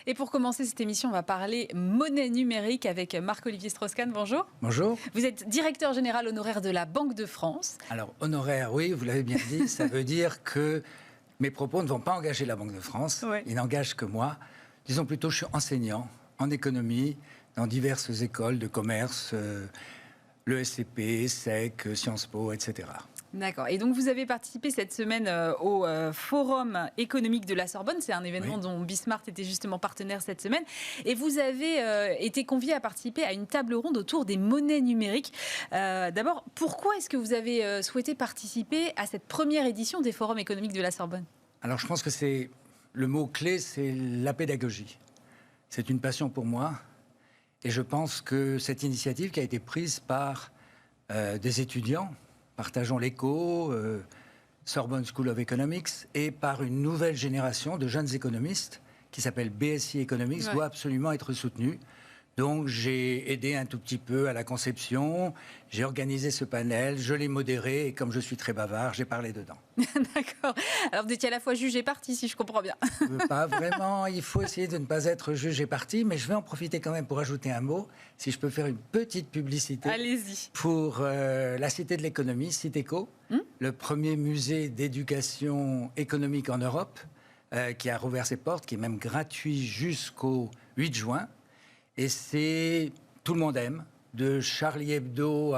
Et pour commencer cette émission, on va parler monnaie numérique avec Marc-Olivier Strauss-Kahn. Bonjour. Bonjour. Vous êtes directeur général honoraire de la Banque de France. Alors, honoraire, oui, vous l'avez bien dit, ça veut dire que mes propos ne vont pas engager la Banque de France, Oui. ils n'engagent que moi. Disons plutôt, je suis enseignant en économie dans diverses écoles de commerce, l'ESCP, SEC, Sciences Po, etc. D'accord. Et donc, vous avez participé cette semaine au Forum économique de la Sorbonne. C'est un événement dont Bismart était justement partenaire cette semaine. Et vous avez été convié à participer à une table ronde autour des monnaies numériques. D'abord, pourquoi est-ce que vous avez souhaité participer à cette première édition des Forums économiques de la Sorbonne ? Alors, je pense que le mot-clé, c'est la pédagogie. C'est une passion pour moi. Et je pense que cette initiative qui a été prise par des étudiants, Partageons l'écho, Sorbonne School of Economics, et par une nouvelle génération de jeunes économistes qui s'appelle BSI Economics, doit absolument être soutenue. Donc j'ai aidé un tout petit peu à la conception, j'ai organisé ce panel, je l'ai modéré, et comme je suis très bavard, j'ai parlé dedans. D'accord. Alors vous étiez à la fois juge et partie, si je comprends bien. Pas vraiment, il faut essayer de ne pas être juge et partie, mais je vais en profiter quand même pour ajouter un mot, si je peux faire une petite publicité. Allez-y. Pour la Cité de l'économie, Citéco, le premier musée d'éducation économique en Europe, qui a rouvert ses portes, qui est même gratuit jusqu'au 8 juin. Et tout le monde aime, de Charlie Hebdo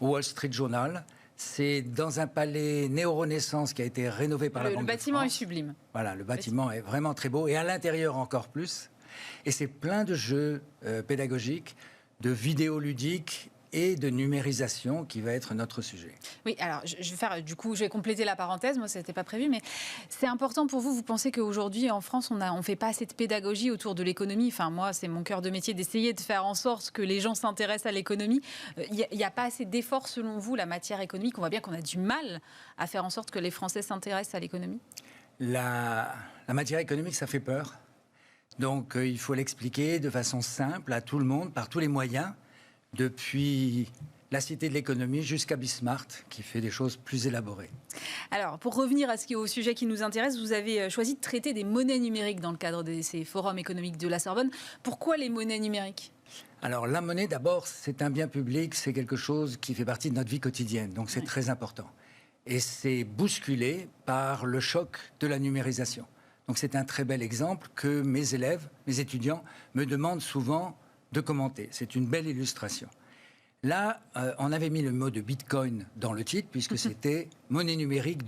au Wall Street Journal. C'est dans un palais néo-renaissance qui a été rénové par la Banque de France. Le bâtiment est sublime. Voilà, le bâtiment est vraiment très beau. Et à l'intérieur encore plus. Et c'est plein de jeux pédagogiques, de vidéos ludiques et de numérisation qui va être notre sujet. Oui, alors je vais faire, du coup, je vais compléter la parenthèse, moi ça n'était pas prévu, mais c'est important pour vous, vous pensez qu'aujourd'hui en France on ne fait pas assez de pédagogie autour de l'économie, enfin moi c'est mon cœur de métier d'essayer de faire en sorte que les gens s'intéressent à l'économie, il n'y a pas assez d'efforts selon vous, la matière économique, on voit bien qu'on a du mal à faire en sorte que les Français s'intéressent à l'économie. La matière économique ça fait peur, donc il faut l'expliquer de façon simple à tout le monde, par tous les moyens, depuis la Cité de l'économie jusqu'à Bismart, qui fait des choses plus élaborées. Alors, pour revenir au sujet qui nous intéresse, vous avez choisi de traiter des monnaies numériques dans le cadre de ces forums économiques de la Sorbonne. Pourquoi les monnaies numériques ? Alors, la monnaie, d'abord, c'est un bien public, c'est quelque chose qui fait partie de notre vie quotidienne, donc c'est très important. Et c'est bousculé par le choc de la numérisation. Donc c'est un très bel exemple que mes élèves, mes étudiants, me demandent souvent de commenter. C'est une belle illustration. Là, on avait mis le mot de Bitcoin dans le titre, puisque c'était monnaie numérique,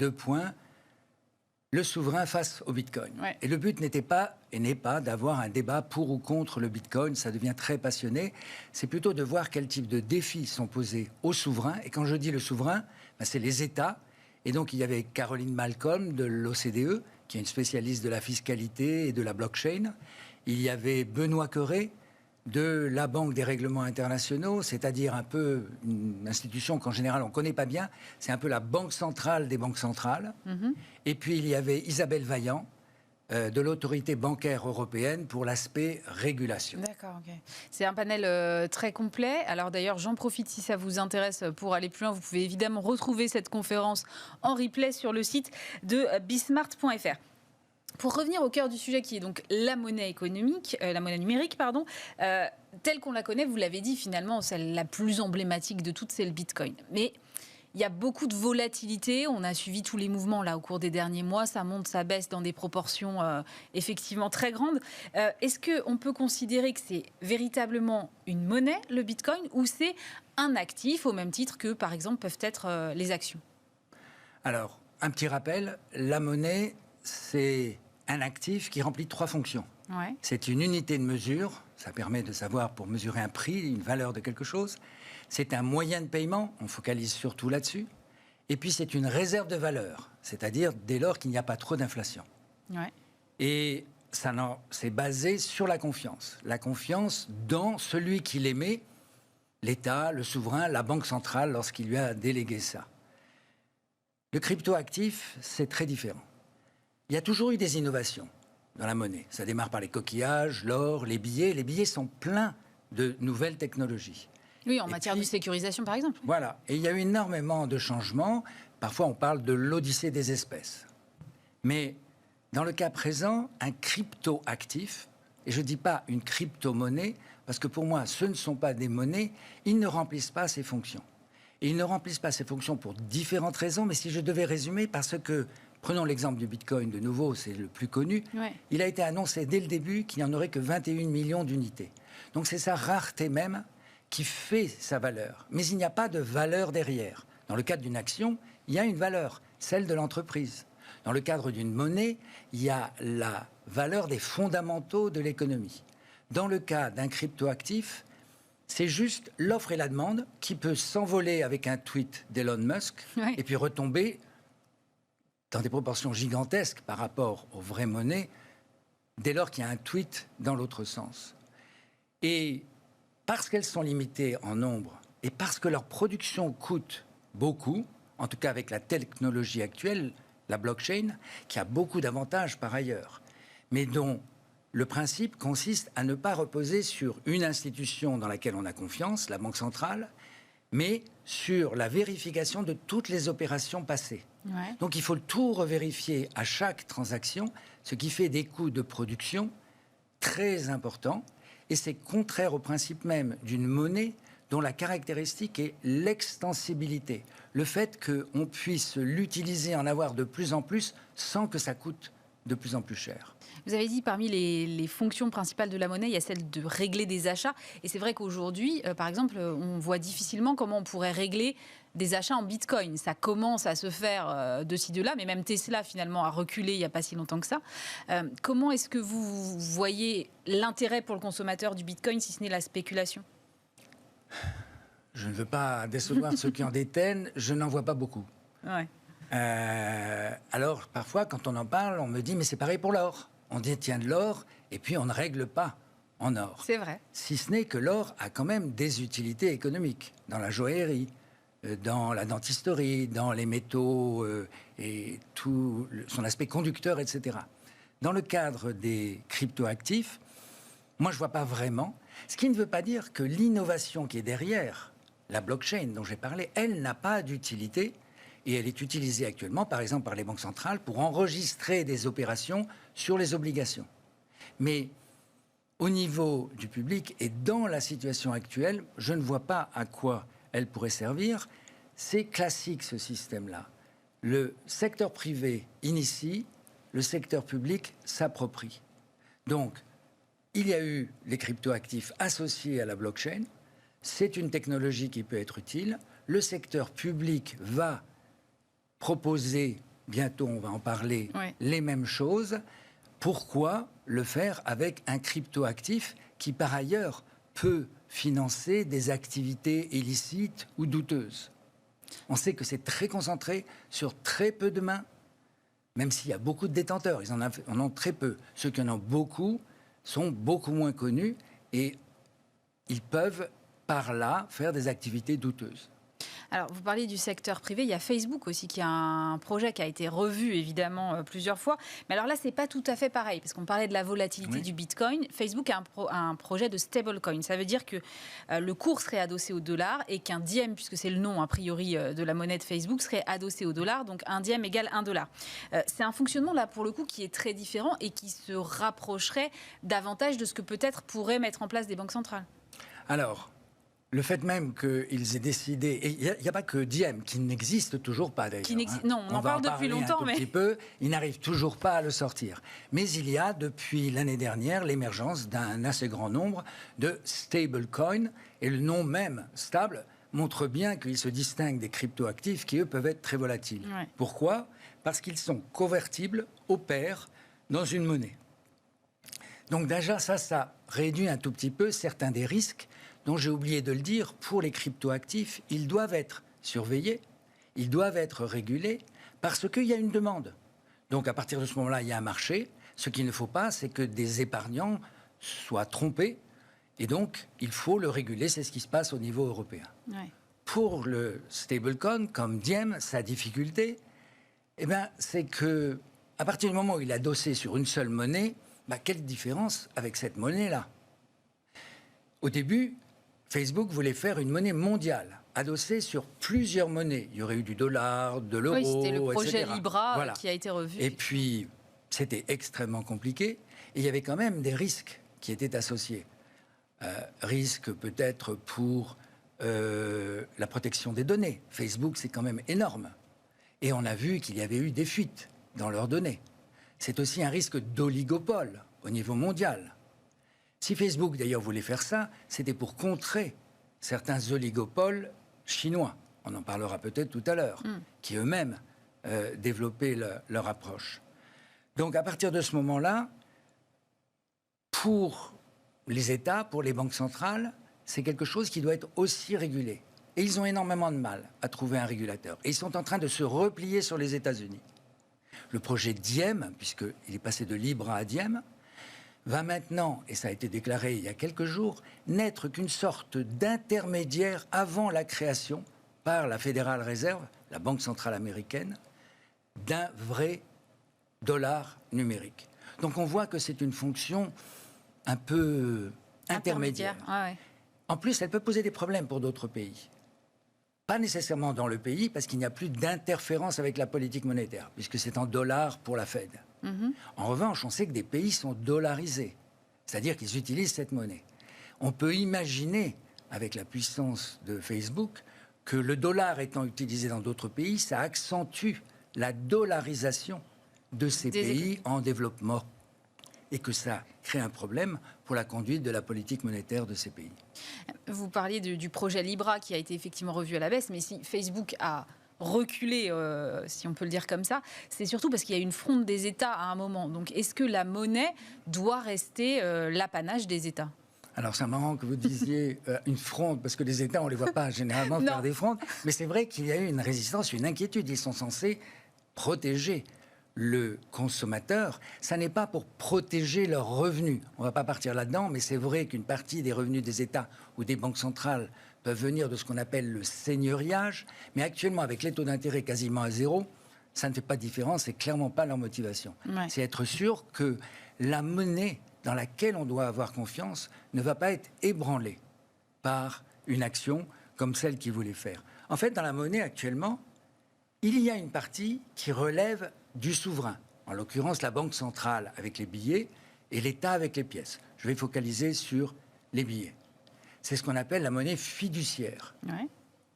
le souverain face au Bitcoin. Ouais. Et le but n'était pas, et n'est pas, d'avoir un débat pour ou contre le Bitcoin, ça devient très passionné. C'est plutôt de voir quel type de défis sont posés aux souverains. Et quand je dis le souverain, c'est les États. Et donc, il y avait Caroline Malcolm de l'OCDE, qui est une spécialiste de la fiscalité et de la blockchain. Il y avait Benoît Cœuré, de la Banque des règlements internationaux, c'est-à-dire un peu une institution qu'en général on ne connaît pas bien, c'est un peu la banque centrale des banques centrales. Et puis il y avait Isabelle Vaillant, de l'autorité bancaire européenne pour l'aspect régulation. D'accord, ok. C'est un panel très complet. Alors d'ailleurs, j'en profite si ça vous intéresse pour aller plus loin. Vous pouvez évidemment retrouver cette conférence en replay sur le site de bismart.fr. Pour revenir au cœur du sujet qui est donc la monnaie économique, la monnaie numérique, pardon, telle qu'on la connaît, vous l'avez dit, finalement, celle la plus emblématique de toutes, c'est le Bitcoin. Mais il y a beaucoup de volatilité. On a suivi tous les mouvements là au cours des derniers mois. Ça monte, ça baisse dans des proportions effectivement très grandes. Est-ce qu'on peut considérer que c'est véritablement une monnaie, le Bitcoin, ou c'est un actif au même titre que, par exemple, peuvent être les actions ? Alors, un petit rappel, la monnaie, c'est un actif qui remplit 3 fonctions. Ouais. C'est une unité de mesure, ça permet de savoir pour mesurer un prix, une valeur de quelque chose. C'est un moyen de paiement, on focalise surtout là-dessus. Et puis c'est une réserve de valeur, c'est-à-dire dès lors qu'il n'y a pas trop d'inflation. Ouais. Et c'est basé sur la confiance. La confiance dans celui qui l'émet, l'État, le souverain, la banque centrale, lorsqu'il lui a délégué ça. Le cryptoactif, c'est très différent. Il y a toujours eu des innovations dans la monnaie. Ça démarre par les coquillages, l'or, les billets. Les billets sont pleins de nouvelles technologies. Oui, en matière de sécurisation, par exemple. Voilà. Et il y a eu énormément de changements. Parfois, on parle de l'odyssée des espèces. Mais dans le cas présent, un cryptoactif, Et je ne dis pas une crypto-monnaie, parce que pour moi, ce ne sont pas des monnaies, ils ne remplissent pas ces fonctions. Et ils ne remplissent pas ces fonctions pour différentes raisons, mais si je devais résumer, parce que, prenons l'exemple du Bitcoin de nouveau, c'est le plus connu, il a été annoncé dès le début qu'il n'y en aurait que 21 millions d'unités. Donc c'est sa rareté même qui fait sa valeur. Mais il n'y a pas de valeur derrière. Dans le cadre d'une action, il y a une valeur, celle de l'entreprise. Dans le cadre d'une monnaie, il y a la valeur des fondamentaux de l'économie. Dans le cas d'un cryptoactif, c'est juste l'offre et la demande qui peut s'envoler avec un tweet d'Elon Musk et puis retomber dans des proportions gigantesques par rapport aux vraies monnaies dès lors qu'il y a un tweet dans l'autre sens. Et parce qu'elles sont limitées en nombre et parce que leur production coûte beaucoup, en tout cas avec la technologie actuelle, la blockchain, qui a beaucoup d'avantages par ailleurs, mais dont le principe consiste à ne pas reposer sur une institution dans laquelle on a confiance, la Banque centrale, mais sur la vérification de toutes les opérations passées. Donc il faut tout revérifier à chaque transaction, ce qui fait des coûts de production très importants, et c'est contraire au principe même d'une monnaie dont la caractéristique est l'extensibilité. Le fait qu'on puisse l'utiliser, en avoir de plus en plus, sans que ça coûte de plus en plus cher. Vous avez dit parmi les fonctions principales de la monnaie, il y a celle de régler des achats. Et c'est vrai qu'aujourd'hui, par exemple, on voit difficilement comment on pourrait régler des achats en bitcoin. Ça commence à se faire de ci, de là, mais même Tesla, finalement, a reculé il n'y a pas si longtemps que ça. Comment est-ce que vous voyez l'intérêt pour le consommateur du bitcoin, si ce n'est la spéculation ? Je ne veux pas décevoir ceux qui en détiennent, je n'en vois pas beaucoup. Alors, parfois, quand on en parle, on me dit, mais c'est pareil pour l'or. On détient de l'or et puis on ne règle pas en or. C'est vrai. Si ce n'est que l'or a quand même des utilités économiques dans la joaillerie, dans la dentisterie, dans les métaux et tout son aspect conducteur, etc. Dans le cadre des cryptoactifs, moi je ne vois pas vraiment. Ce qui ne veut pas dire que l'innovation qui est derrière la blockchain dont j'ai parlé, elle n'a pas d'utilité. Et elle est utilisée actuellement, par exemple, par les banques centrales pour enregistrer des opérations sur les obligations. Mais au niveau du public et dans la situation actuelle, je ne vois pas à quoi elle pourrait servir. C'est classique, ce système-là. Le secteur privé initie, le secteur public s'approprie. Donc, il y a eu les cryptoactifs associés à la blockchain. C'est une technologie qui peut être utile. Le secteur public va proposer, bientôt on va en parler, les mêmes choses. Pourquoi le faire avec un cryptoactif qui, par ailleurs, peut financer des activités illicites ou douteuses? On sait que c'est très concentré sur très peu de mains, même s'il y a beaucoup de détenteurs. Ils en ont très peu. Ceux qui en ont beaucoup sont beaucoup moins connus et ils peuvent, par là, faire des activités douteuses. Alors, vous parliez du secteur privé, il y a Facebook aussi qui a un projet qui a été revu évidemment plusieurs fois. Mais alors là, c'est pas tout à fait pareil, parce qu'on parlait de la volatilité du Bitcoin. Facebook a un projet de stablecoin. Ça veut dire que le cours serait adossé au dollar et qu'un diem, puisque c'est le nom a priori de la monnaie de Facebook, serait adossé au dollar. Donc un diem égale $1. C'est un fonctionnement là pour le coup qui est très différent et qui se rapprocherait davantage de ce que peut-être pourraient mettre en place des banques centrales. Alors, le fait même qu'ils aient décidé, et il n'y a pas que Diem, qui n'existe toujours pas d'ailleurs. Non, on en parle depuis longtemps, mais petit peu, ils n'arrivent toujours pas à le sortir. Mais il y a depuis l'année dernière l'émergence d'un assez grand nombre de stablecoins, et le nom même stable montre bien qu'ils se distinguent des cryptoactifs qui eux peuvent être très volatiles. Pourquoi ? Parce qu'ils sont convertibles au pair dans une monnaie. Donc déjà ça réduit un tout petit peu certains des risques dont j'ai oublié de le dire. Pour les cryptoactifs, ils doivent être surveillés, ils doivent être régulés, parce qu'il y a une demande. Donc à partir de ce moment-là, il y a un marché. Ce qu'il ne faut pas, c'est que des épargnants soient trompés, et donc il faut le réguler. C'est ce qui se passe au niveau européen. Pour le stablecoin, comme Diem, sa difficulté, c'est que à partir du moment où il est adossé sur une seule monnaie, quelle différence avec cette monnaie-là ? Au début, Facebook voulait faire une monnaie mondiale, adossée sur plusieurs monnaies. Il y aurait eu du dollar, de l'euro, etc. C'était le projet Libra qui a été revu. Et puis, c'était extrêmement compliqué. Et il y avait quand même des risques qui étaient associés. Risque peut-être pour la protection des données. Facebook, c'est quand même énorme. Et on a vu qu'il y avait eu des fuites dans leurs données. C'est aussi un risque d'oligopole au niveau mondial. Si Facebook, d'ailleurs, voulait faire ça, c'était pour contrer certains oligopoles chinois. On en parlera peut-être tout à l'heure, qui eux-mêmes développaient leur approche. Donc, à partir de ce moment-là, pour les États, pour les banques centrales, c'est quelque chose qui doit être aussi régulé. Et ils ont énormément de mal à trouver un régulateur. Et ils sont en train de se replier sur les États-Unis. Le projet Diem, puisqu'il est passé de Libra à Diem, va maintenant, et ça a été déclaré il y a quelques jours, n'être qu'une sorte d'intermédiaire avant la création par la Federal Reserve, la Banque centrale américaine, d'un vrai dollar numérique. Donc on voit que c'est une fonction un peu intermédiaire. Ah ouais. En plus, elle peut poser des problèmes pour d'autres pays. Pas nécessairement dans le pays, parce qu'il n'y a plus d'interférence avec la politique monétaire, puisque c'est en dollars pour la Fed. En revanche, on sait que des pays sont dollarisés, c'est-à-dire qu'ils utilisent cette monnaie. On peut imaginer, avec la puissance de Facebook, que le dollar étant utilisé dans d'autres pays, ça accentue la dollarisation de ces pays en développement et que ça crée un problème pour la conduite de la politique monétaire de ces pays. Vous parliez du projet Libra qui a été effectivement revu à la baisse, mais si Facebook a reculé, si on peut le dire comme ça, c'est surtout parce qu'il y a une fronde des États à un moment. Donc est-ce que la monnaie doit rester l'apanage des États ? Alors c'est marrant que vous disiez une fronde, parce que les États, on ne les voit pas généralement faire des frondes, mais c'est vrai qu'il y a eu une résistance, une inquiétude. Ils sont censés protéger le consommateur. Ça n'est pas pour protéger leurs revenus. On ne va pas partir là-dedans, mais c'est vrai qu'une partie des revenus des États ou des banques centrales peuvent venir de ce qu'on appelle le seigneuriage, mais actuellement, avec les taux d'intérêt quasiment à zéro, ça ne fait pas de différence, c'est clairement pas leur motivation. Ouais. C'est être sûr que la monnaie dans laquelle on doit avoir confiance ne va pas être ébranlée par une action comme celle qu'ils voulaient faire. En fait, dans la monnaie actuellement, il y a une partie qui relève du souverain, en l'occurrence la Banque centrale avec les billets et l'État avec les pièces. Je vais focaliser sur les billets. C'est ce qu'on appelle la monnaie fiduciaire,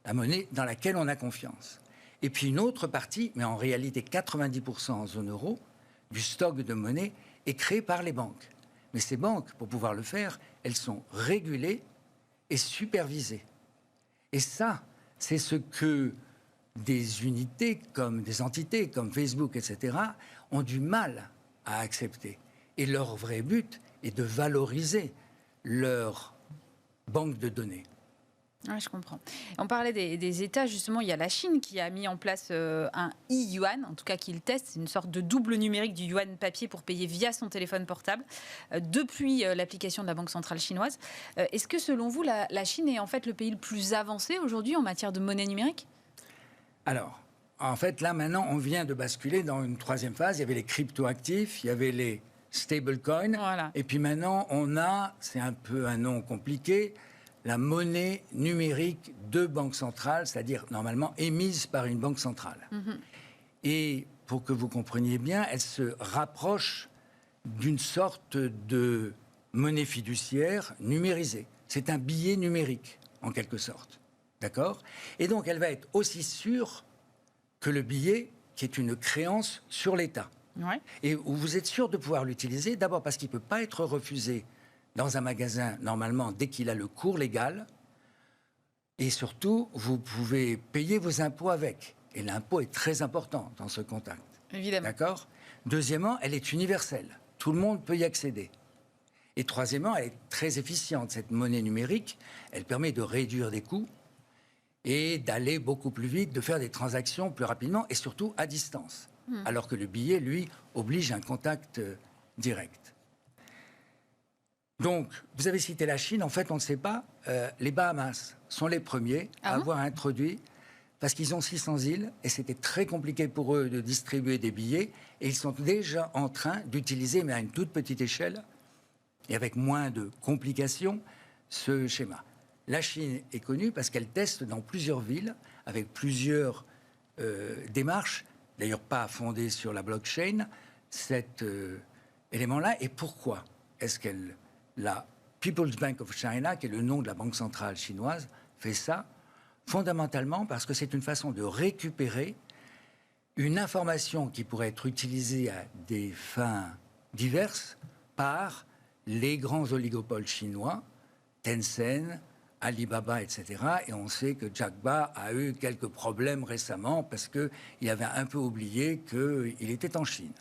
la monnaie dans laquelle on a confiance. Et puis une autre partie, mais en réalité 90% en zone euro, du stock de monnaie est créé par les banques. Mais ces banques, pour pouvoir le faire, elles sont régulées et supervisées. Et ça, c'est ce que des unités, comme des entités comme Facebook, etc., ont du mal à accepter. Et leur vrai but est de valoriser leur banque de données. Oui, je comprends. On parlait des États, justement, il y a la Chine qui a mis en place un e-yuan, en tout cas qui le teste, c'est une sorte de double numérique du yuan papier pour payer via son téléphone portable, depuis l'application de la Banque centrale chinoise. Est-ce que, selon vous, la Chine est en fait le pays le plus avancé aujourd'hui en matière de monnaie numérique ? Alors, en fait, là, maintenant, on vient de basculer dans une troisième phase. Il y avait les crypto-actifs, il y avait les stablecoins. Voilà. Et puis maintenant, on a, c'est un peu un nom compliqué, la monnaie numérique de banque centrale, c'est-à-dire normalement émise par une banque centrale. Et pour que vous compreniez bien, elle se rapproche d'une sorte de monnaie fiduciaire numérisée. C'est un billet numérique, en quelque sorte. D'accord ? Et donc, elle va être aussi sûre que le billet, qui est une créance sur l'État. Et où vous êtes sûr de pouvoir l'utiliser, d'abord parce qu'il ne peut pas être refusé dans un magasin, normalement, dès qu'il a le cours légal. Et surtout, vous pouvez payer vos impôts avec. Et l'impôt est très important dans ce contact. Évidemment. D'accord ? Deuxièmement, elle est universelle. Tout le monde peut y accéder. Et troisièmement, elle est très efficiente, cette monnaie numérique. Elle permet de réduire des coûts et d'aller beaucoup plus vite, de faire des transactions plus rapidement et surtout à distance. Alors que le billet, lui, oblige un contact direct. Donc, vous avez cité la Chine. En fait, on ne sait pas. Les Bahamas sont les premiers à avoir introduit, parce qu'ils ont 600 îles, et c'était très compliqué pour eux de distribuer des billets, et ils sont déjà en train d'utiliser, mais à une toute petite échelle, et avec moins de complications, ce schéma. La Chine est connue parce qu'elle teste dans plusieurs villes, avec plusieurs démarches, d'ailleurs pas fondées sur la blockchain, cet élément-là. Et pourquoi est-ce qu'elle la People's Bank of China, qui est le nom de la banque centrale chinoise, fait ça fondamentalement parce que c'est une façon de récupérer une information qui pourrait être utilisée à des fins diverses par les grands oligopoles chinois, Tencent, Alibaba, etc. Et on sait que Jack Ma a eu quelques problèmes récemment parce qu'il avait un peu oublié qu'il était en Chine.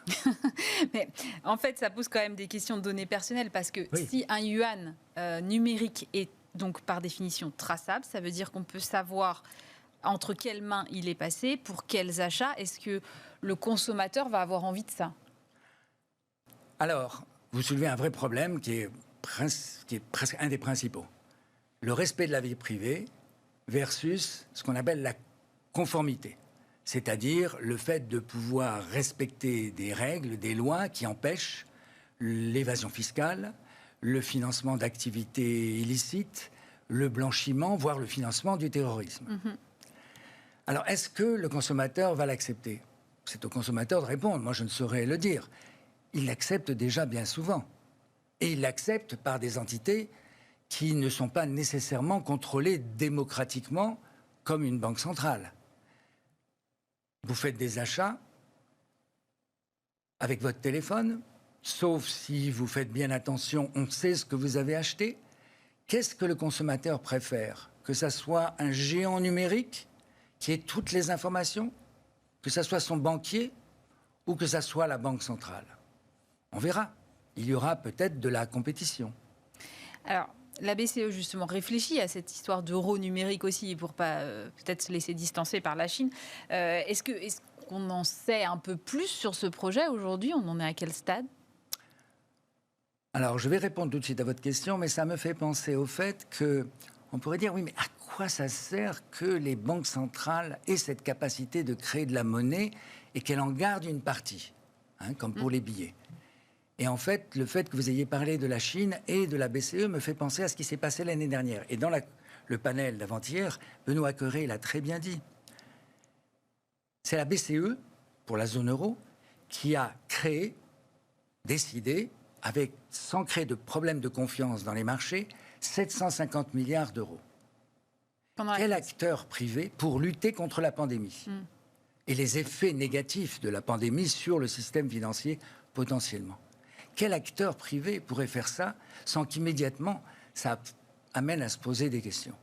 Mais en fait, ça pose quand même des questions de données personnelles parce que Oui. si un yuan numérique est donc par définition traçable, ça veut dire qu'on peut savoir entre quelles mains il est passé, pour quels achats. Est-ce que le consommateur va avoir envie de ça? Alors, vous soulevez un vrai problème qui est presque un des principaux. Le respect de la vie privée versus ce qu'on appelle la conformité. C'est-à-dire le fait de pouvoir respecter des règles, des lois qui empêchent l'évasion fiscale, le financement d'activités illicites, le blanchiment, voire le financement du terrorisme. Alors, est-ce que le consommateur va l'accepter? C'est au consommateur de répondre. Moi, je ne saurais le dire. Il l'accepte déjà bien souvent. Et il l'accepte par des entités qui ne sont pas nécessairement contrôlées démocratiquement comme une banque centrale. Vous faites des achats avec votre téléphone, sauf si vous faites bien attention, on sait ce que vous avez acheté. Qu'est-ce que le consommateur préfère? Que ça soit un géant numérique qui ait toutes les informations, que ça soit son banquier ou que ça soit la banque centrale? On verra. Il y aura peut-être de la compétition. Alors, la BCE, justement, réfléchit à cette histoire d'euro numérique aussi, pour pas peut-être se laisser distancer par la Chine. Est-ce qu'on en sait un peu plus sur ce projet aujourd'hui? On en est à quel stade? Alors, je vais répondre tout de suite à votre question, mais ça me fait penser au fait que on pourrait dire, oui, mais à quoi ça sert que les banques centrales aient cette capacité de créer de la monnaie et qu'elles en gardent une partie, comme pour les billets? Et en fait, le fait que vous ayez parlé de la Chine et de la BCE me fait penser à ce qui s'est passé l'année dernière. Et dans le panel d'avant-hier, Benoît Cœuré l'a très bien dit. C'est la BCE, pour la zone euro, qui a créé, décidé, sans créer de problème de confiance dans les marchés, 750 milliards d'euros. Quel acteur privé pour lutter contre la pandémie et les effets négatifs de la pandémie sur le système financier potentiellement? Quel acteur privé pourrait faire ça sans qu'immédiatement ça amène à se poser des questions?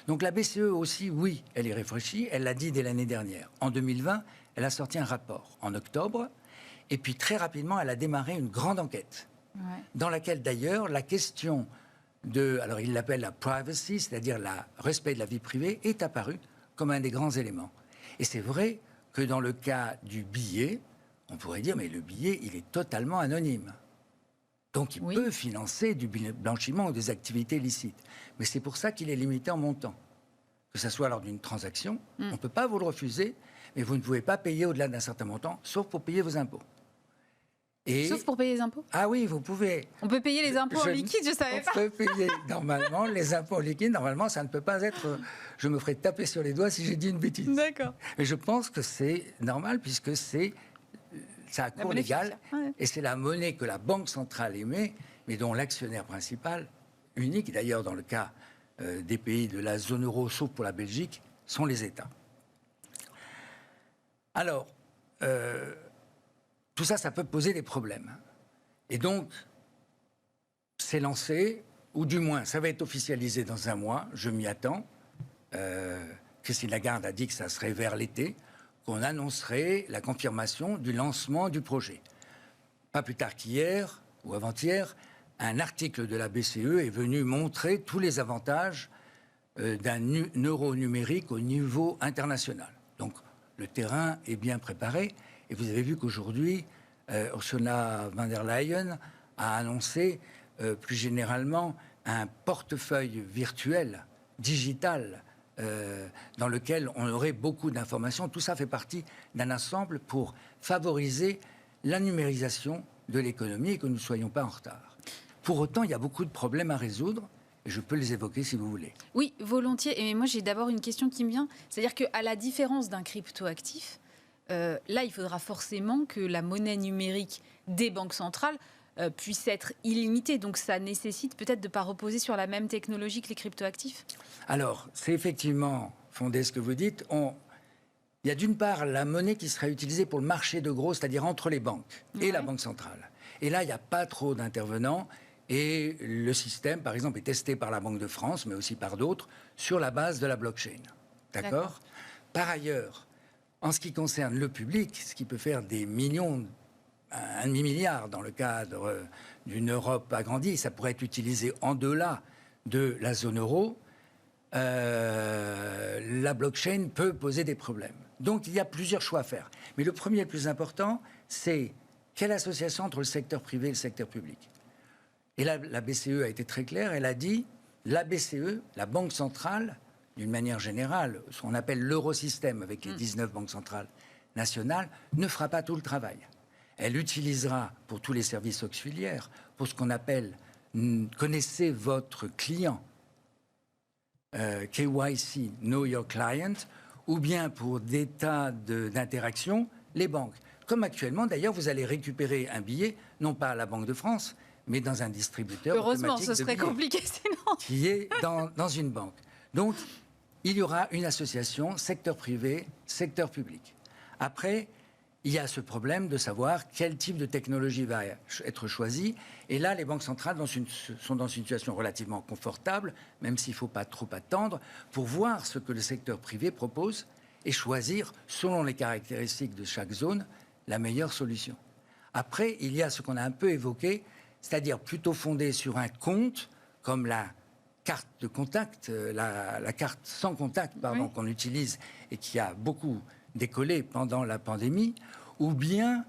Donc la BCE aussi, oui, elle y réfléchit, elle l'a dit dès l'année dernière. En 2020, elle a sorti un rapport en octobre, et puis très rapidement, elle a démarré une grande enquête, dans laquelle d'ailleurs la question alors il l'appelle la privacy, c'est-à-dire le respect de la vie privée, est apparue comme un des grands éléments. Et c'est vrai que dans le cas du billet, on pourrait dire, mais le billet, il est totalement anonyme. Donc il peut financer du blanchiment ou des activités illicites. Mais c'est pour ça qu'il est limité en montant. Que ce soit lors d'une transaction, on ne peut pas vous le refuser, mais vous ne pouvez pas payer au-delà d'un certain montant, sauf pour payer vos impôts. Sauf pour payer les impôts? Ah oui, vous pouvez. On peut payer les impôts en liquide, je ne savais pas. On peut payer normalement les impôts en liquide. Normalement, ça ne peut pas être... Je me ferai taper sur les doigts si j'ai dit une bêtise. D'accord. Mais je pense que c'est normal puisque ça a cours légal. Et c'est la monnaie que la Banque centrale émet, mais dont l'actionnaire principal, unique d'ailleurs dans le cas des pays de la zone euro, sauf pour la Belgique, sont les États. Alors... tout ça, ça peut poser des problèmes. Et donc, c'est lancé, ou du moins, ça va être officialisé dans un mois, je m'y attends. Christine Lagarde a dit que ça serait vers l'été, qu'on annoncerait la confirmation du lancement du projet. Pas plus tard qu'hier, ou avant-hier, un article de la BCE est venu montrer tous les avantages d'un euro numérique au niveau international. Donc, le terrain est bien préparé. Et vous avez vu qu'aujourd'hui, Ursula von der Leyen a annoncé plus généralement un portefeuille virtuel, digital, dans lequel on aurait beaucoup d'informations. Tout ça fait partie d'un ensemble pour favoriser la numérisation de l'économie et que nous ne soyons pas en retard. Pour autant, il y a beaucoup de problèmes à résoudre. Et je peux les évoquer si vous voulez. Oui, volontiers. Et moi, j'ai d'abord une question qui me vient. C'est-à-dire qu'à la différence d'un cryptoactif, là, il faudra forcément que la monnaie numérique des banques centrales puisse être illimité. Donc ça nécessite peut-être de ne pas reposer sur la même technologie que les cryptoactifs. Alors, c'est effectivement fondé ce que vous dites. Il y a d'une part la monnaie qui sera utilisée pour le marché de gros, c'est-à-dire entre les banques et la Banque centrale. Et là, il n'y a pas trop d'intervenants. Et le système, par exemple, est testé par la Banque de France, mais aussi par d'autres, sur la base de la blockchain. D'accord. Par ailleurs, en ce qui concerne le public, ce qui peut faire des millions, un demi-milliard dans le cadre d'une Europe agrandie, ça pourrait être utilisé en delà de la zone euro. La blockchain peut poser des problèmes. Donc, il y a plusieurs choix à faire. Mais le premier, le plus important, c'est quelle association entre le secteur privé et le secteur public. Et là, la BCE a été très claire. Elle a dit, la BCE, la Banque centrale, d'une manière générale, ce qu'on appelle l'eurosystème avec les 19 banques centrales nationales, ne fera pas tout le travail. Elle utilisera pour tous les services auxiliaires, pour ce qu'on appelle « connaissez votre client », KYC, Know Your Client, ou bien pour des tas d'interactions, les banques. Comme actuellement, d'ailleurs, vous allez récupérer un billet, non pas à la Banque de France, mais dans un distributeur heureusement, automatique ce serait compliqué sinon. Qui est dans une banque. Donc, il y aura une association secteur privé, secteur public. Après, il y a ce problème de savoir quel type de technologie va être choisie. Et là, les banques centrales sont dans une situation relativement confortable, même s'il ne faut pas trop attendre, pour voir ce que le secteur privé propose et choisir, selon les caractéristiques de chaque zone, la meilleure solution. Après, il y a ce qu'on a un peu évoqué, c'est-à-dire plutôt fondé sur un compte, comme la carte de contact, la carte sans contact, pardon, qu'on utilise et qui a beaucoup décollé pendant la pandémie, ou bien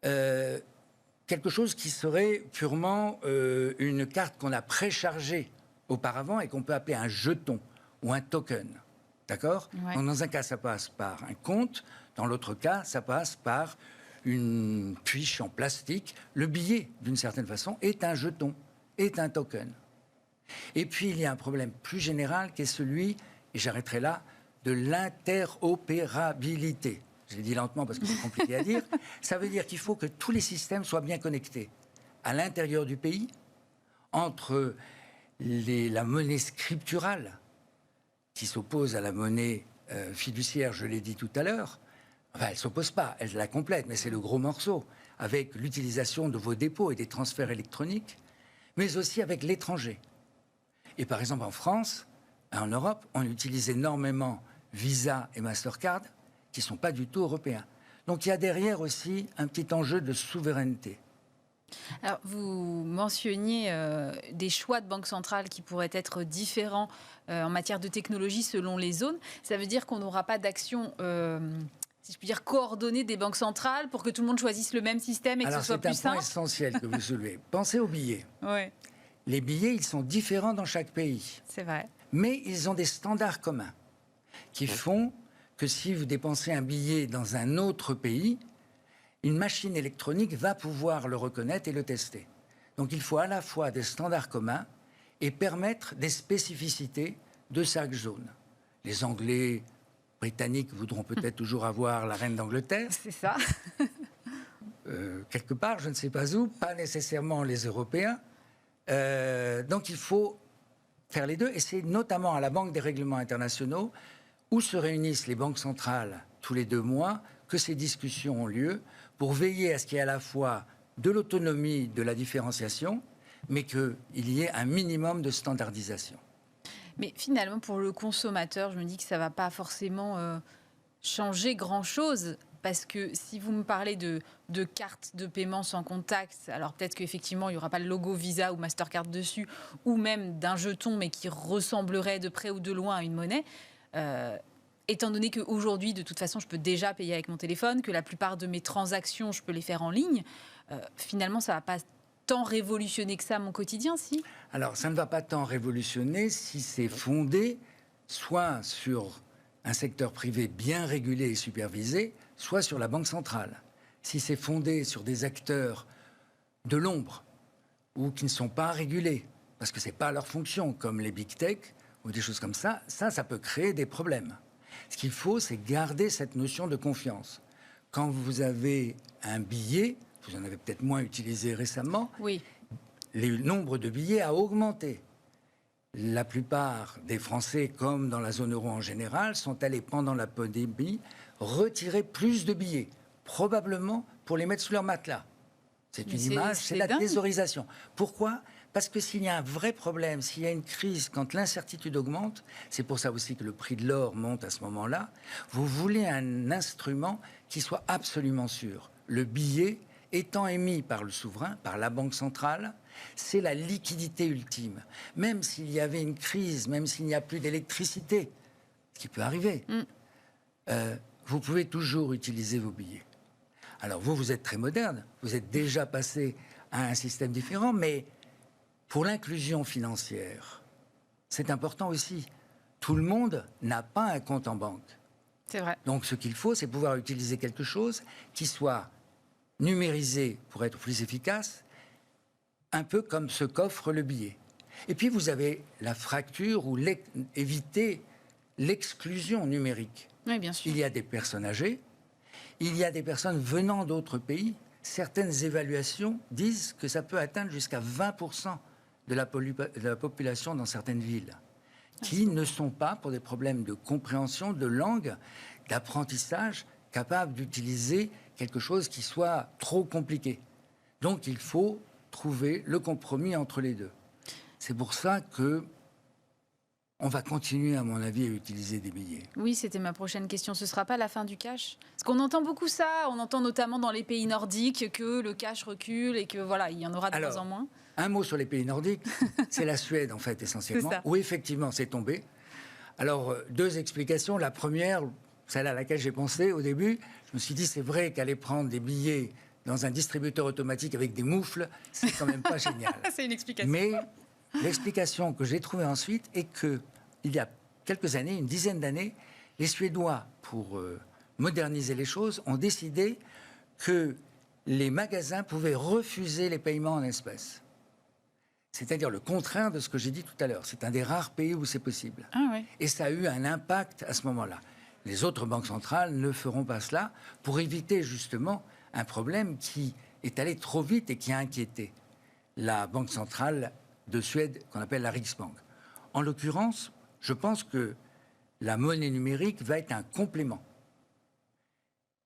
quelque chose qui serait purement une carte qu'on a préchargée auparavant et qu'on peut appeler un jeton ou un token. D'accord ? Donc, dans un cas, ça passe par un compte, dans l'autre cas, ça passe par une fiche en plastique. Le billet, d'une certaine façon, est un jeton, est un token. Et puis, il y a un problème plus général qui est celui, et j'arrêterai là, de l'interopérabilité. Je l'ai dit lentement parce que c'est compliqué à dire. Ça veut dire qu'il faut que tous les systèmes soient bien connectés à l'intérieur du pays, entre la monnaie scripturale, qui s'oppose à la monnaie fiduciaire, je l'ai dit tout à l'heure. Enfin, elle ne s'oppose pas, elle la complète, mais c'est le gros morceau, avec l'utilisation de vos dépôts et des transferts électroniques, mais aussi avec l'étranger. Et par exemple, en France, en Europe, on utilise énormément Visa et Mastercard, qui ne sont pas du tout européens. Donc il y a derrière aussi un petit enjeu de souveraineté. Alors, vous mentionniez des choix de banque centrale qui pourraient être différents en matière de technologie selon les zones. Ça veut dire qu'on n'aura pas d'action, si je puis dire, coordonnée des banques centrales pour que tout le monde choisisse le même système et que ce soit plus simple. Alors, c'est un point essentiel que vous soulevez. Pensez aux billets. Ouais. Les billets, ils sont différents dans chaque pays. C'est vrai. Mais ils ont des standards communs qui font que si vous dépensez un billet dans un autre pays, une machine électronique va pouvoir le reconnaître et le tester. Donc il faut à la fois des standards communs et permettre des spécificités de chaque zone. Les Anglais, Britanniques voudront peut-être toujours avoir la reine d'Angleterre. C'est ça. Quelque part, je ne sais pas où, pas nécessairement les Européens. Donc il faut faire les deux, et c'est notamment à la Banque des règlements internationaux, où se réunissent les banques centrales tous les 2 mois, que ces discussions ont lieu, pour veiller à ce qu'il y ait à la fois de l'autonomie, de la différenciation, mais qu'il y ait un minimum de standardisation. Mais finalement, pour le consommateur, je me dis que ça ne va pas forcément changer grand-chose. Parce que si vous me parlez de cartes de paiement sans contact, alors peut-être qu'effectivement, il n'y aura pas le logo Visa ou Mastercard dessus, ou même d'un jeton, mais qui ressemblerait de près ou de loin à une monnaie. Étant donné qu'aujourd'hui, de toute façon, je peux déjà payer avec mon téléphone, que la plupart de mes transactions, je peux les faire en ligne, finalement, ça ne va pas tant révolutionner que ça mon quotidien, si ? Alors, ça ne va pas tant révolutionner si c'est fondé soit sur un secteur privé bien régulé et supervisé, soit sur la Banque centrale. Si c'est fondé sur des acteurs de l'ombre ou qui ne sont pas régulés, parce que ce n'est pas leur fonction, comme les big tech ou des choses comme ça, ça peut créer des problèmes. Ce qu'il faut, c'est garder cette notion de confiance. Quand vous avez un billet, vous en avez peut-être moins utilisé récemment, Oui. le nombre de billets a augmenté. La plupart des Français, comme dans la zone euro en général, sont allés pendant la pandémie retirer plus de billets, probablement pour les mettre sous leur matelas. C'est une image, c'est la thésaurisation. Pourquoi ? Parce que s'il y a un vrai problème, s'il y a une crise, quand l'incertitude augmente, c'est pour ça aussi que le prix de l'or monte à ce moment-là, vous voulez un instrument qui soit absolument sûr. Le billet étant émis par le souverain, par la Banque centrale, c'est la liquidité ultime. Même s'il y avait une crise, même s'il n'y a plus d'électricité, ce qui peut arriver, vous pouvez toujours utiliser vos billets. Alors vous êtes très moderne, vous êtes déjà passé à un système différent, mais pour l'inclusion financière, c'est important aussi. Tout le monde n'a pas un compte en banque. C'est vrai. Donc ce qu'il faut, c'est pouvoir utiliser quelque chose qui soit numérisé pour être plus efficace, un peu comme ce qu'offre le billet. Et puis vous avez la fracture ou éviter l'exclusion numérique. Oui, bien sûr. Il y a des personnes âgées, il y a des personnes venant d'autres pays. Certaines évaluations disent que ça peut atteindre jusqu'à 20% de la population dans certaines villes, qui ne sont pas, pour des problèmes de compréhension, de langue, d'apprentissage, capables d'utiliser quelque chose qui soit trop compliqué. Donc il faut trouver le compromis entre les deux. C'est pour ça que on va continuer, à mon avis, à utiliser des billets. Oui, c'était ma prochaine question. Ce ne sera pas la fin du cash ? Parce qu'on entend beaucoup ça. On entend notamment dans les pays nordiques que le cash recule et que voilà, il y en aura de moins en moins. Un mot sur les pays nordiques. C'est la Suède, en fait, essentiellement, où effectivement c'est tombé. Alors, deux explications. La première, celle à laquelle j'ai pensé au début, je me suis dit, c'est vrai qu'aller prendre des billets dans un distributeur automatique avec des moufles, c'est quand même pas génial. C'est une explication. Mais l'explication que j'ai trouvée ensuite est que, il y a quelques années, une dizaine d'années, les Suédois, pour moderniser les choses, ont décidé que les magasins pouvaient refuser les paiements en espèces. C'est-à-dire le contraire de ce que j'ai dit tout à l'heure. C'est un des rares pays où c'est possible. Ah ouais. Et ça a eu un impact à ce moment-là. Les autres banques centrales ne feront pas cela pour éviter justement un problème qui est allé trop vite et qui a inquiété la banque centrale de Suède, qu'on appelle la Riksbank. En l'occurrence, je pense que la monnaie numérique va être un complément.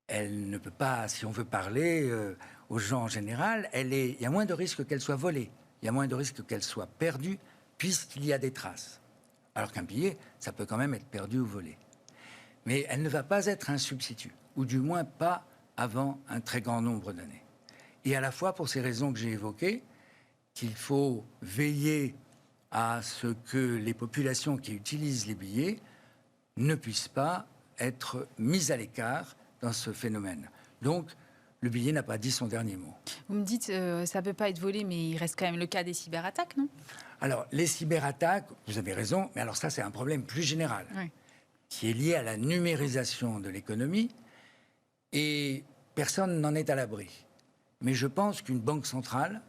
Elle ne peut pas, si on veut parler aux gens en général, il y a moins de risques qu'elle soit volée, il y a moins de risques qu'elle soit perdue, puisqu'il y a des traces. Alors qu'un billet, ça peut quand même être perdu ou volé. Mais elle ne va pas être un substitut, ou du moins pas avant un très grand nombre d'années. Et à la fois pour ces raisons que j'ai évoquées, qu'il faut veiller à ce que les populations qui utilisent les billets ne puissent pas être mises à l'écart dans ce phénomène. Donc, le billet n'a pas dit son dernier mot. Vous me dites, ça ne peut pas être volé, mais il reste quand même le cas des cyberattaques, non ? Alors, les cyberattaques, vous avez raison, mais alors ça, c'est un problème plus général, qui est lié à la numérisation de l'économie, et personne n'en est à l'abri. Mais je pense qu'une banque centrale,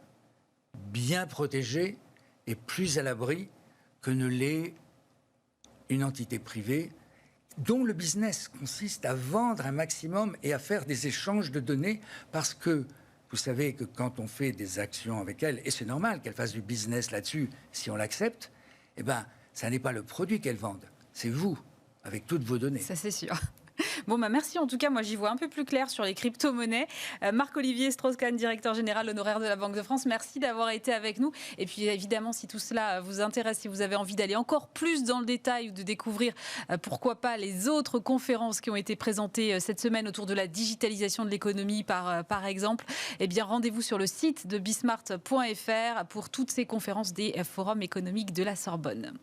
bien protégée, est plus à l'abri que ne l'est une entité privée dont le business consiste à vendre un maximum et à faire des échanges de données, parce que vous savez que quand on fait des actions avec elle, et c'est normal qu'elle fasse du business là-dessus, si on l'accepte, eh ben, ça n'est pas le produit qu'elle vende, c'est vous, avec toutes vos données. Ça, c'est sûr. Bon, merci. En tout cas, moi, j'y vois un peu plus clair sur les crypto-monnaies. Marc-Olivier Strauss-Kahn, directeur général honoraire de la Banque de France, merci d'avoir été avec nous. Et puis, évidemment, si tout cela vous intéresse, si vous avez envie d'aller encore plus dans le détail ou de découvrir, pourquoi pas, les autres conférences qui ont été présentées cette semaine autour de la digitalisation de l'économie, par exemple, eh bien, rendez-vous sur le site de bismart.fr pour toutes ces conférences des forums économiques de la Sorbonne.